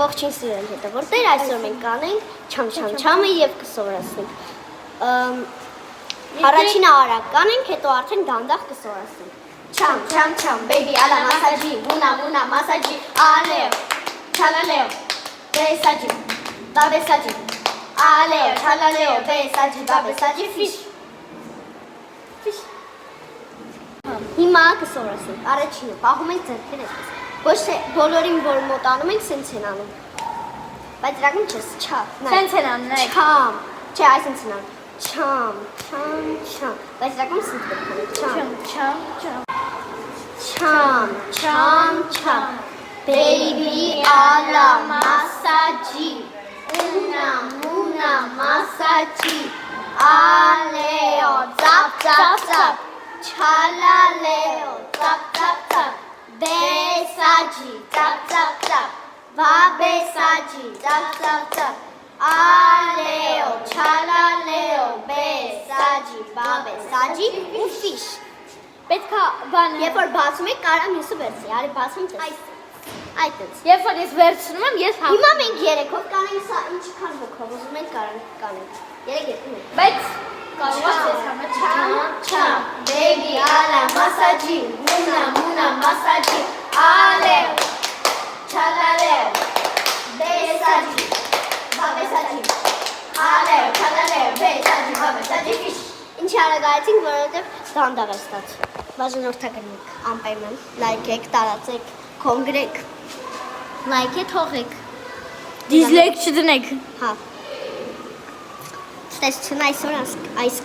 Ողջույն սիրելի հետևորդներ, այսօր մենք կանենք չամ-չամ-չամը եւ կսովորացնենք։ Առաջինը արագ կանենք, հետո արդեն դանդաղ կսովորացնենք։ Չամ-չամ-չամ, baby, ալա մասաջի, մունա մասաջի, ալեո, չալալեո, բեսաջի, բաբեսաջի, ալեո, չալալեո, բեսաջի, բաբեսաջի, ֆիշ։ Հիմա կսովորացնենք։ Առաջինը պահում ենք ձեռքերը այսպես։ Ոչ թե բոլորին որ մոտանում ենք, սենց են անում։ Բայց դրական չես, չա։ Սենց են անում, նայեք։ Չամ, չէ, այսպես են անում։ Չամ, բայց դրական սենց պետք է չամ։ Baby, ալա, մասաջի, մունա, մասաջի, ալեո, ծապ, չալալեո, ծապ, Besaji, tap, babesagi, tap, aleo, chalaleo, besaji, babesagi, u fish. Պետքա բանը։ Երբ որ բացում եք, կարամ հյուսը վերցի, արի բացում ձեզ։ Այդպես։ Երբ որ ես վերցնում եմ, ես համ։ Հիմա մենք երեքով կանենք, սա ինչքան հոգով ուզում ենք կանենք։ Երեք երկու։ Բայց կարող ես համը Չամ, baby, ալա, մասաջի, մունա, մասաջի, ալեո, չալալեո, բեսաջի, բաբեսաջի, ալեո, չալալեո, բեսաջի, բաբեսաջի, ֆիշ։ Ինչի արագայացինք, որովհետև դանդաղ է ստացվում։ Բաժանորդագրենք, անպայման, լայքեք, տարածեք, կոնգրեք, լայքե թողեք։ դիզլայք չդնեք։ Հա։ Տեսչն այսօր այս